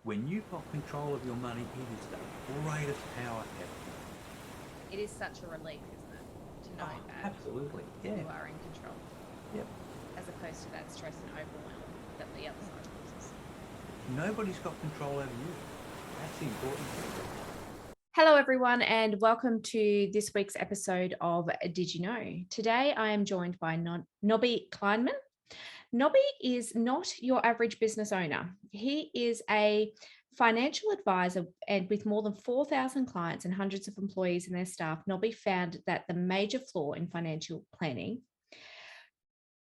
When you've got control of your money, it is the greatest power ever. It is such a relief, isn't it, to know that Absolutely. Yeah. you are in control. Yep. As opposed to that stress and overwhelm that the other side causes. Nobody's got control over you. That's the important thing. Hello, everyone, and welcome to this week's episode of Did You Know? Today, I am joined by Nobby Kleinman. Nobby is not your average business owner. He is a financial advisor, and with more than 4,000 clients and hundreds of employees and their staff, Nobby found that the major flaw in financial planning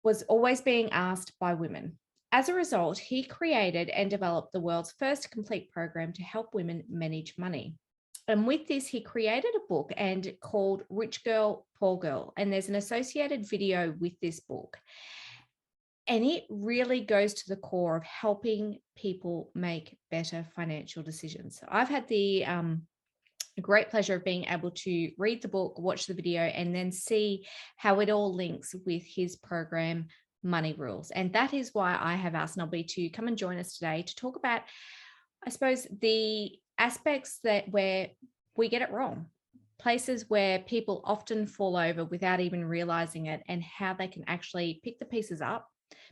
was always being asked by women. As a result, he created and developed the world's first complete program to help women manage money. And with this, he created a book and called Rich Girl, Poor Girl. And there's an associated video with this book. And it really goes to the core of helping people make better financial decisions. So I've had the great pleasure of being able to read the book, watch the video, and then see how it all links with his program, Money Rules. And that is why I have asked Nobby to come and join us today to talk about, I suppose, the aspects that where we get it wrong, places where people often fall over without even realizing it, and how they can actually pick the pieces up,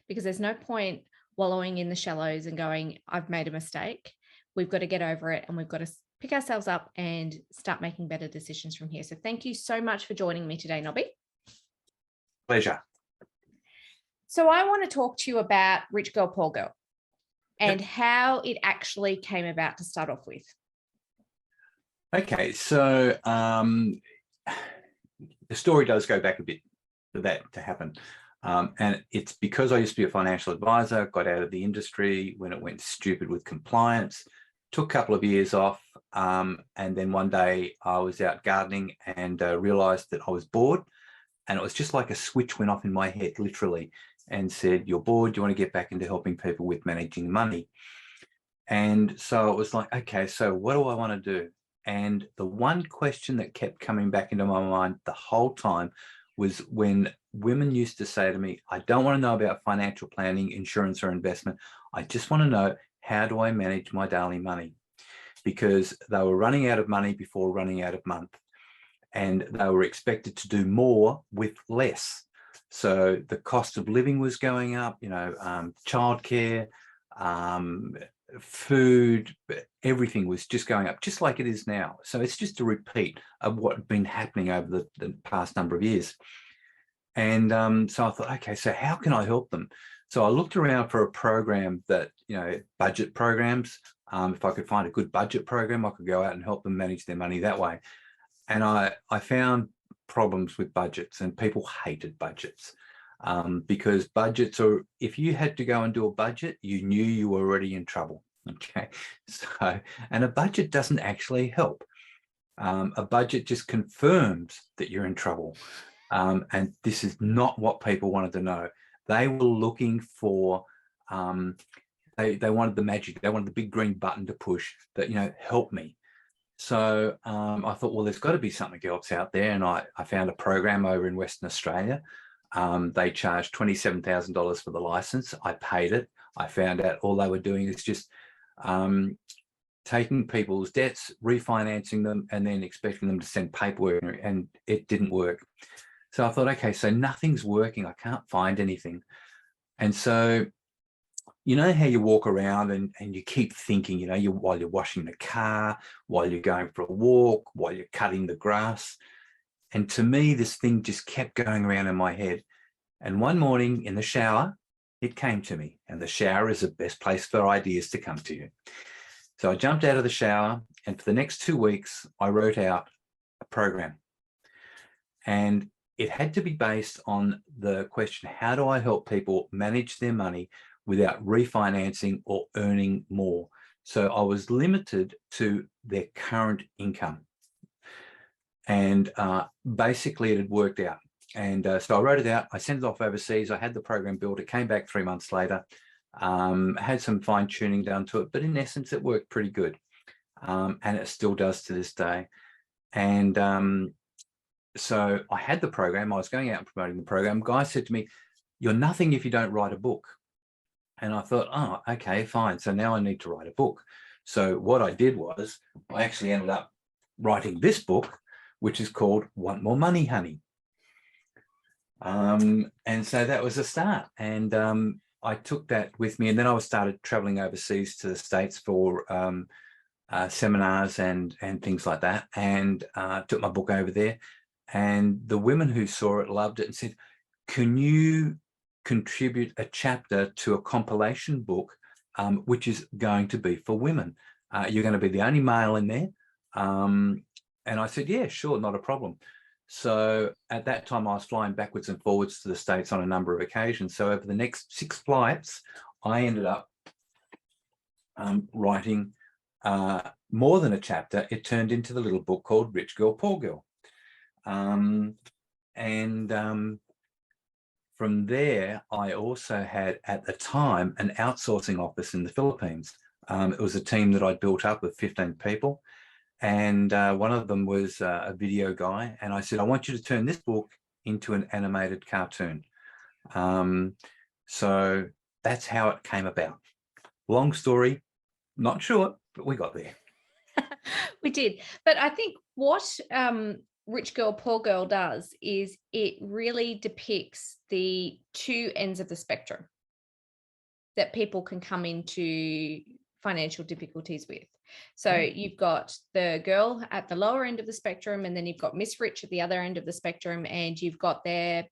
because there's no point wallowing in the shallows and going, I've made a mistake. We've got to get over it, and we've got to pick ourselves up and start making better decisions from here. So thank you so much for joining me today, Nobby. Pleasure. So I want to talk to you about Rich Girl, Poor Girl and how it actually came about to start off with. Okay, so the story does go back a bit for that to happen. And it's because I used to be a financial advisor, got out of the industry when it went stupid with compliance, took a couple of years off. And then one day I was out gardening and realized that I was bored. And it was just like a switch went off in my head, literally, and said, you're bored, you want to get back into helping people with managing money. And so it was like, okay, so what do I want to do? And the one question that kept coming back into my mind the whole time was when women used to say to me, I don't want to know about financial planning, insurance, or investment. I just want to know, how do I manage my daily money? Because they were running out of money before running out of month, and they were expected to do more with less. So the cost of living was going up, childcare, food, everything was just going up, just like it is now. So it's just a repeat of what had been happening over the past number of years. And so I thought, okay, so how can I help them? So I looked around for a program that, budget programs. If I could find a good budget program, I could go out and help them manage their money that way. And I found problems with budgets, and people hated budgets because budgets are, if you had to go and do a budget, you knew you were already in trouble. Okay. So, and a budget doesn't actually help. A budget just confirms that you're in trouble. And this is not what people wanted to know. They were looking for, they wanted the magic. They wanted the big green button to push that, help me. So I thought, well, there's got to be something else out there. And I found a program over in Western Australia. They charged $27,000 for the license. I paid it. I found out all they were doing is just taking people's debts, refinancing them, and then expecting them to send paperwork, and it didn't work. So I thought, okay, so nothing's working. I can't find anything. And so, you know how you walk around and you keep thinking, while you're washing the car, while you're going for a walk, while you're cutting the grass. And to me, this thing just kept going around in my head. And one morning in the shower, it came to me. And the shower is the best place for ideas to come to you. So I jumped out of the shower, and for the next 2 weeks, I wrote out a program. And it had to be based on the question, how do I help people manage their money without refinancing or earning more? So I was limited to their current income. And basically it had worked out. And so I wrote it out, I sent it off overseas, I had the program built, it came back 3 months later, had some fine tuning done to it, but in essence, it worked pretty good. And it still does to this day. And so I had the program, I was going out and promoting the program. Guy said to me, you're nothing if you don't write a book. And I thought, oh, okay, fine. So now I need to write a book. So what I did was I actually ended up writing this book, which is called Want More Money, Honey. And so that was a start. And I took that with me, and then I started traveling overseas to the States for seminars and things like that, and took my book over there. And the women who saw it loved it and said, can you contribute a chapter to a compilation book, which is going to be for women? You're going to be the only male in there. And I said, yeah, sure, not a problem. So at that time, I was flying backwards and forwards to the States on a number of occasions. So over the next 6 flights, I ended up writing more than a chapter. It turned into the little book called Rich Girl, Poor Girl. From there, I also had, at the time, an outsourcing office in the Philippines. It was a team that I built up of 15 people. And one of them was a video guy. And I said, I want you to turn this book into an animated cartoon. So that's how it came about. Long story, not short, but we got there. We did. But I think what Rich Girl, Poor Girl does is it really depicts the two ends of the spectrum that people can come into financial difficulties with. So you've got the girl at the lower end of the spectrum, and then you've got Miss Rich at the other end of the spectrum, and you've got their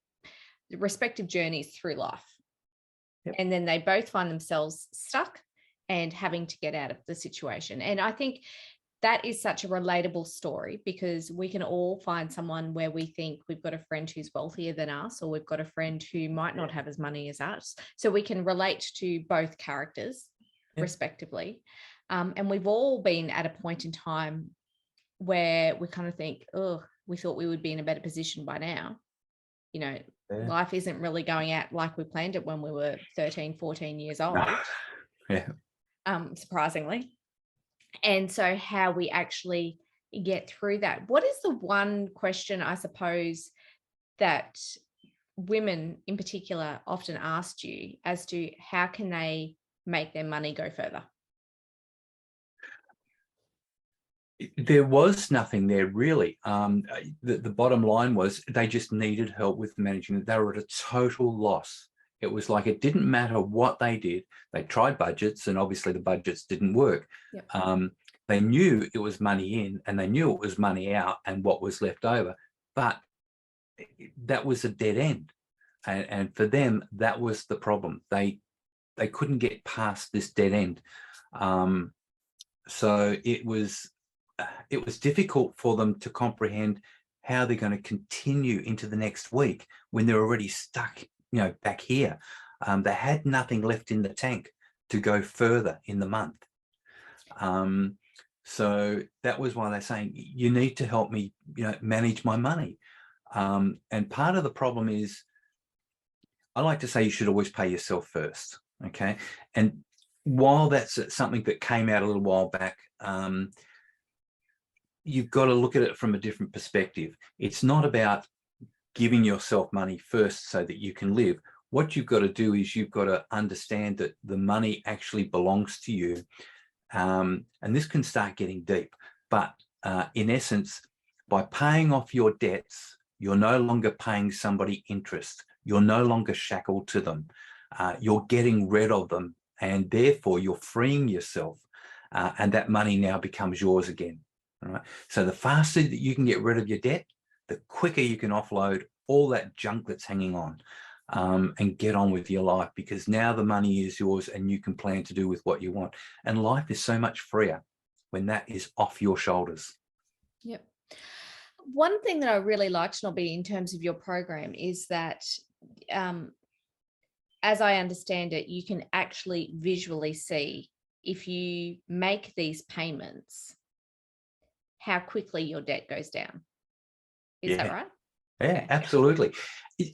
respective journeys through life. Yep. And then they both find themselves stuck and having to get out of the situation. And I think that is such a relatable story, because we can all find someone where we think we've got a friend who's wealthier than us, or we've got a friend who might not have as money as us. So we can relate to both characters respectively. And we've all been at a point in time where we kind of think, oh, we thought we would be in a better position by now. You know, life isn't really going out like we planned it when we were 13, 14 years old. Surprisingly. And so how we actually get through that. What is the one question, I suppose, that women in particular often asked you as to how can they make their money go further? There was nothing there really. The bottom line was they just needed help with managing it. They were at a total loss. It was like it didn't matter what they did. They tried budgets, and obviously the budgets didn't work. Yep. They knew it was money in, and they knew it was money out, and what was left over. But that was a dead end. And for them, that was the problem. They couldn't get past this dead end. So it was difficult for them to comprehend how they're going to continue into the next week when they're already stuck, back here. They had nothing left in the tank to go further in the month. So that was why they're saying, you need to help me, manage my money. And part of the problem is, I like to say you should always pay yourself first. Okay. And while that's something that came out a little while back, you've got to look at it from a different perspective. It's not about giving yourself money first so that you can live. What you've got to do is you've got to understand that the money actually belongs to you. And this can start getting deep. But in essence, by paying off your debts, you're no longer paying somebody interest. You're no longer shackled to them. You're getting rid of them, and therefore you're freeing yourself, and that money now becomes yours again. All right. So the faster that you can get rid of your debt, the quicker you can offload all that junk that's hanging on, and get on with your life, because now the money is yours and you can plan to do with what you want. And life is so much freer when that is off your shoulders. Yep. One thing that I really liked, Nobby, in terms of your program is that, as I understand it, you can actually visually see, if you make these payments, how quickly your debt goes down. Is that right? Yeah, absolutely.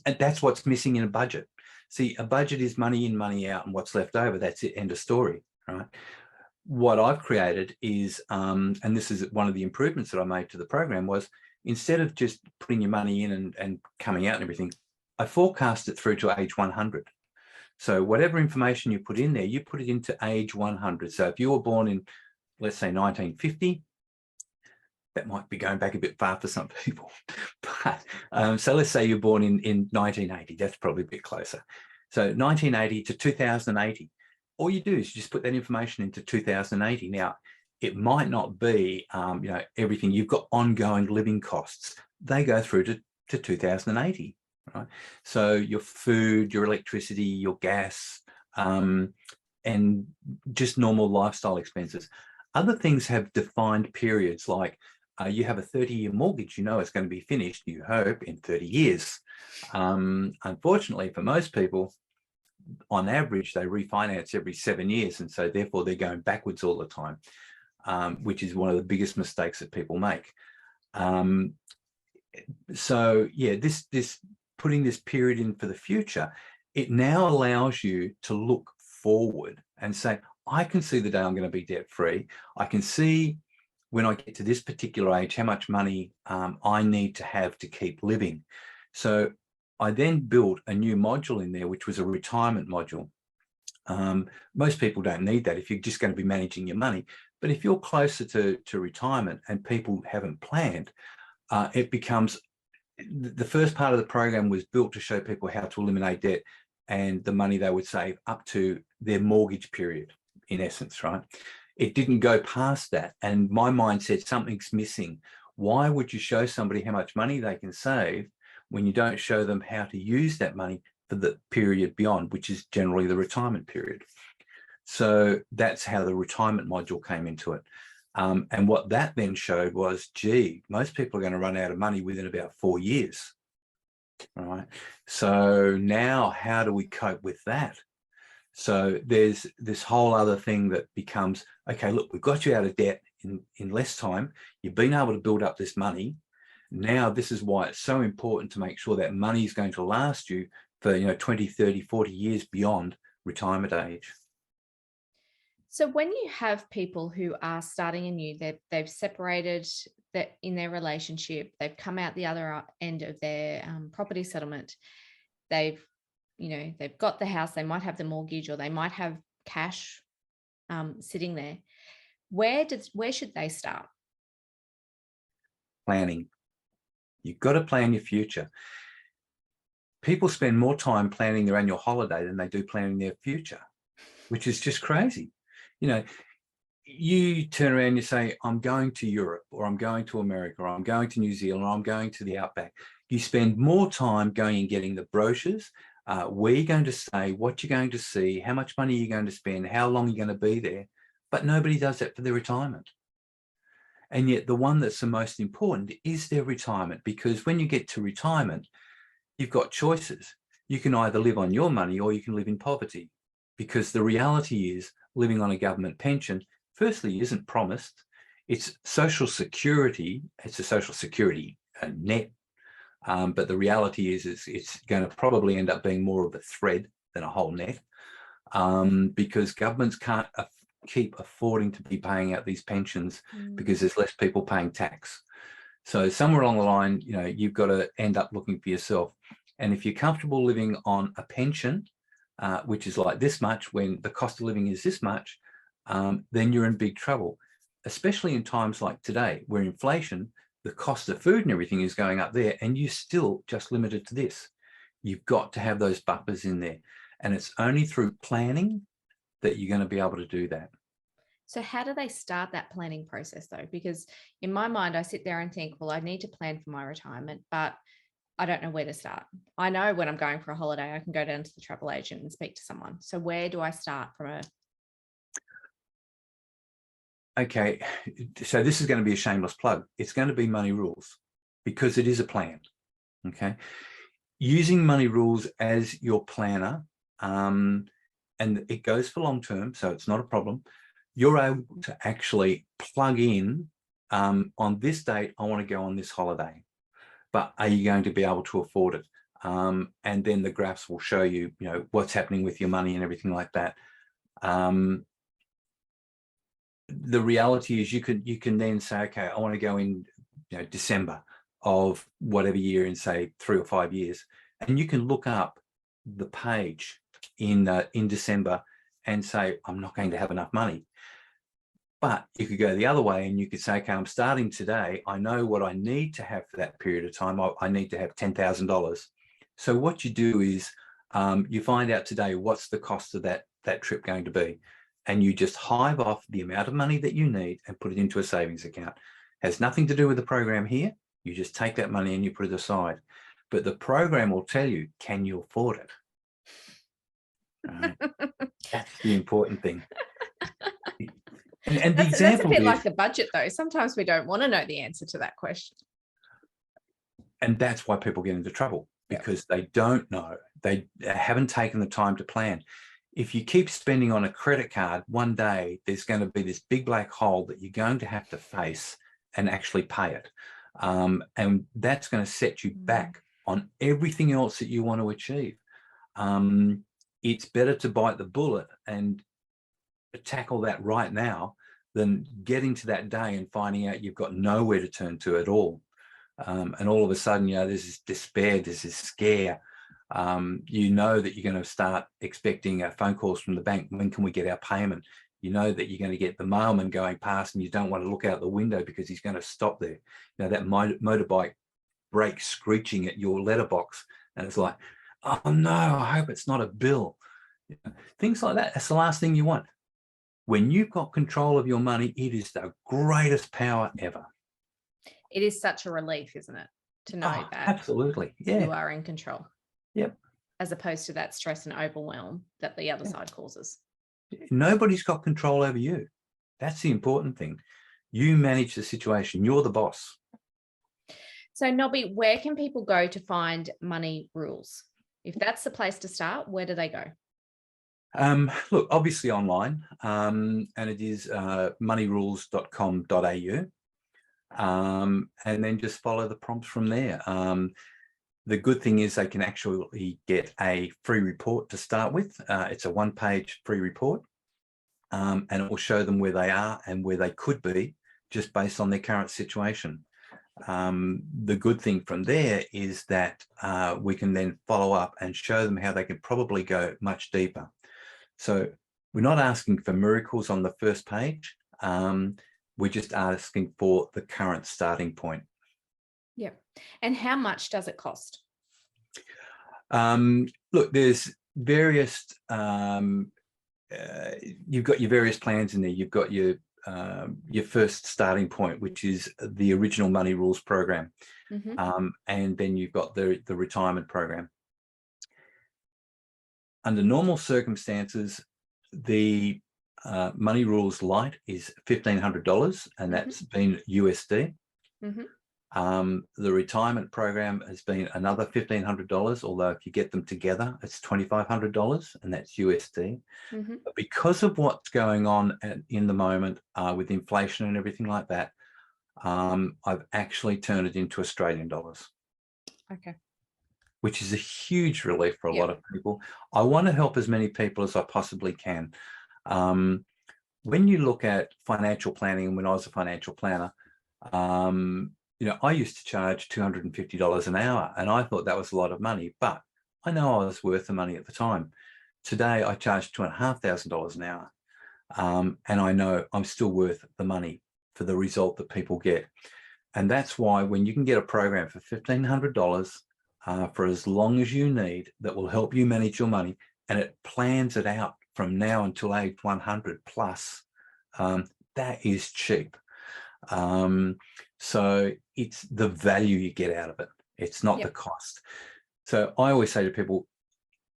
And that's what's missing in a budget. See, a budget is money in, money out, and what's left over, that's it, end of story, right? What I've created is, and this is one of the improvements that I made to the program, was instead of just putting your money in and coming out and everything, I forecast it through to age 100. So whatever information you put in there, you put it into age 100. So if you were born in let's say 1950. That might be going back a bit far for some people. But so let's say you're born in 1980. That's probably a bit closer. So 1980 to 2080. All you do is just put that information into 2080. Now, it might not be, everything. You've got ongoing living costs. They go through to 2080, right? So your food, your electricity, your gas, and just normal lifestyle expenses. Other things have defined periods, like you have a 30-year mortgage, it's going to be finished, you hope, in 30 years. Unfortunately, for most people, on average, they refinance every 7 years. And so therefore they're going backwards all the time, which is one of the biggest mistakes that people make. So yeah, this putting this period in for the future, it now allows you to look forward and say, I can see the day I'm going to be debt free. I can see when I get to this particular age, how much money I need to have to keep living. So I then built a new module in there, which was a retirement module. Most people don't need that if you're just going to be managing your money. But if you're closer to retirement and people haven't planned, it becomes, the first part of the program was built to show people how to eliminate debt and the money they would save up to their mortgage period, in essence, right? It didn't go past that. And my mind said, something's missing. Why would you show somebody how much money they can save when you don't show them how to use that money for the period beyond, which is generally the retirement period? So that's how the retirement module came into it. And what that then showed was, gee, most people are going to run out of money within about 4 years. All right. So now how do we cope with that? So there's this whole other thing that becomes, okay, look, we've got you out of debt in less time. You've been able to build up this money. Now, this is why it's so important to make sure that money is going to last you for 20, 30, 40 years beyond retirement age. So when you have people who are starting anew, they've separated that in their relationship, they've come out the other end of their property settlement, they've got the house, they might have the mortgage, or they might have cash sitting there. Where should they start? Planning. You've got to plan your future. People spend more time planning their annual holiday than they do planning their future, which is just crazy. You turn around and you say, I'm going to Europe, or I'm going to America, or I'm going to New Zealand, or I'm going to the Outback. You spend more time going and getting the brochures, where you're going to stay, what you're going to see, how much money you're going to spend, how long you're going to be there. But nobody does that for their retirement. And yet the one that's the most important is their retirement, because when you get to retirement, you've got choices. You can either live on your money or you can live in poverty, because the reality is living on a government pension, firstly, isn't promised. It's social security. It's a social security net. But the reality is it's going to probably end up being more of a thread than a whole net, because governments can't keep affording to be paying out these pensions because there's less people paying tax. So somewhere along the line, you've got to end up looking for yourself. And if you're comfortable living on a pension, which is like this much, when the cost of living is this much, then you're in big trouble, especially in times like today, where inflation, the cost of food and everything is going up there, and you're still just limited to this. You've got to have those buffers in there. And it's only through planning that you're going to be able to do that. So how do they start that planning process though? Because in my mind, I sit there and think, well, I need to plan for my retirement, but I don't know where to start. I know when I'm going for a holiday, I can go down to the travel agent and speak to someone. So where do I start from a... Okay, so this is going to be a shameless plug. It's going to be Money Rules, because it is a plan. Okay, using Money Rules as your planner, and it goes for long term, so it's not a problem. You're able to actually plug in, on this date, I want to go on this holiday, but are you going to be able to afford it? And then the graphs will show you, what's happening with your money and everything like that. The reality is you can then say, okay, I want to go in December of whatever year in say 3 or 5 years, and you can look up the page in December and say, I'm not going to have enough money. But you could go the other way and you could say, okay, I'm starting today. I know what I need to have for that period of time. I need to have $10,000. So what you do is you find out today what's the cost of that trip going to be. And you just hive off the amount of money that you need and put it into a savings account. Has nothing to do with the program here. You just take that money and you put it aside. But the program will tell you, can you afford it? Right. That's the important thing. And the That's a example bit is, like the budget, though. Sometimes we don't want to know the answer to that question. and that's why people get into trouble, because they don't know. They haven't taken the time to plan. If you keep spending on a credit card, one day there's going to be this big black hole that you're going to have to face and actually pay it. And that's going to set you back on everything else that you want to achieve. It's better to bite the bullet and tackle that right now than getting to that day and finding out you've got nowhere to turn to at all. And all of a sudden, there's this despair, there's this scare. You know that you're going to start expecting phone calls from the bank. When can we get our payment? You know that you're going to get the mailman going past and you don't want to look out the window because he's going to stop there. That motorbike brake screeching at your letterbox. And it's like, oh no, I hope it's not a bill. Things like that. That's the last thing you want. When you've got control of your money, it is the greatest power ever. It is such a relief, isn't it, to know that absolutely, you are in control. Yep. As opposed to that stress and overwhelm that the other side causes. Nobody's got control over you. That's the important thing. You manage the situation. You're the boss. So, Nobby, where can people go to find money rules? If that's the place to start, where do they go? Look, obviously online, and it is moneyrules.com.au, and then just follow the prompts from there. The good thing is they can actually get a free report to start with. It's a one-page free report, and it will show them where they are and where they could be just based on their current situation. The good thing from there is that we can then follow up and show them how they can probably go much deeper. So we're not asking for miracles on the first page. We're just asking for the current starting point. Yeah. And how much does it cost? Look, there's various, you've got your various plans in there. You've got your first starting point, which is the original Money Rules program. And then you've got the retirement program. Under normal circumstances, the Money Rules Lite is $1,500, and that's been USD. The retirement program has been another $1,500, although if you get them together, it's $2,500, and that's USD. But because of what's going on in the moment with inflation and everything like that, I've actually turned it into Australian dollars. Okay. Which is a huge relief for a lot of people. I want to help as many people as I possibly can. When you look at financial planning, and when I was a financial planner, I used to charge $250 an hour, and I thought that was a lot of money, but I know I was worth the money at the time. Today, I charge $2,500 an hour, and I know I'm still worth the money for the result that people get. And that's why when you can get a program for $1,500 for as long as you need, that will help you manage your money, and it plans it out from now until age 100 plus, that is cheap. So it's the value you get out of it. It's not the cost. So I always say to people,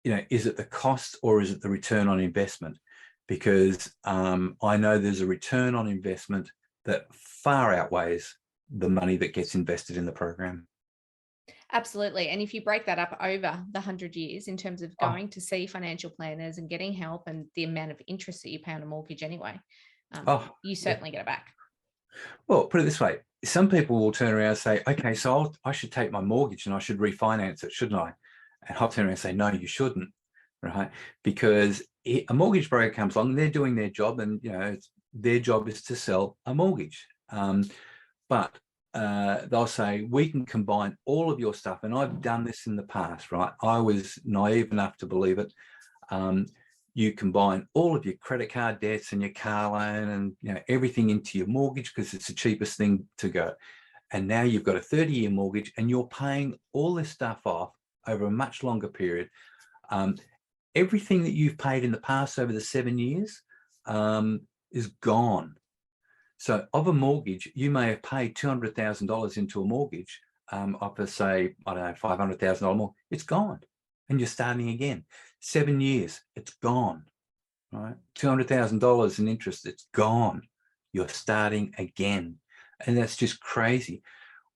is it the cost or is it the return on investment? Because I know there's a return on investment that far outweighs the money that gets invested in the program. Absolutely. And if you break that up over the 100 years in terms of going to see financial planners and getting help and the amount of interest that you pay on a mortgage anyway, you certainly get it back. Well, put it this way. Some people will turn around and say, okay, so I should take my mortgage and I should refinance it, shouldn't I? And I'll turn around and say, no, you shouldn't, right? Because a mortgage broker comes along and they're doing their job, and their job is to sell a mortgage. But they'll say, we can combine all of your stuff. And I've done this in the past, right? I was naive enough to believe it. you combine all of your credit card debts and your car loan and everything into your mortgage because it's the cheapest thing to go. And now you've got a 30-year mortgage and you're paying all this stuff off over a much longer period. Everything that you've paid in the past over the 7 years is gone. So of a mortgage, you may have paid $200,000 into a mortgage of a, say, I don't know, $500,000 more. It's gone. And you're starting again. 7 years, it's gone. Right? $200,000 in interest, it's gone. You're starting again. And that's just crazy.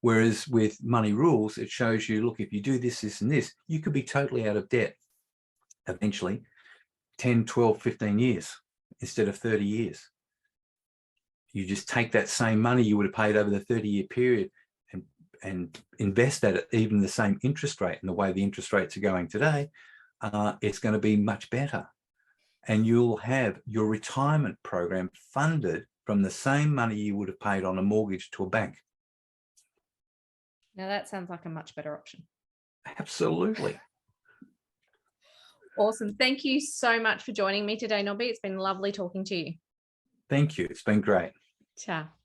Whereas with money rules, it shows you, look, if you do this, this, and this, you could be totally out of debt eventually 10, 12, 15 years instead of 30 years. You just take that same money you would have paid over the 30-year period and invest at it, even the same interest rate. And the way the interest rates are going today, it's going to be much better. And you'll have your retirement program funded from the same money you would have paid on a mortgage to a bank. Now that sounds like a much better option. Absolutely. Awesome. Thank you so much for joining me today, Nobby. It's been lovely talking to you. Thank you. It's been great. Ciao.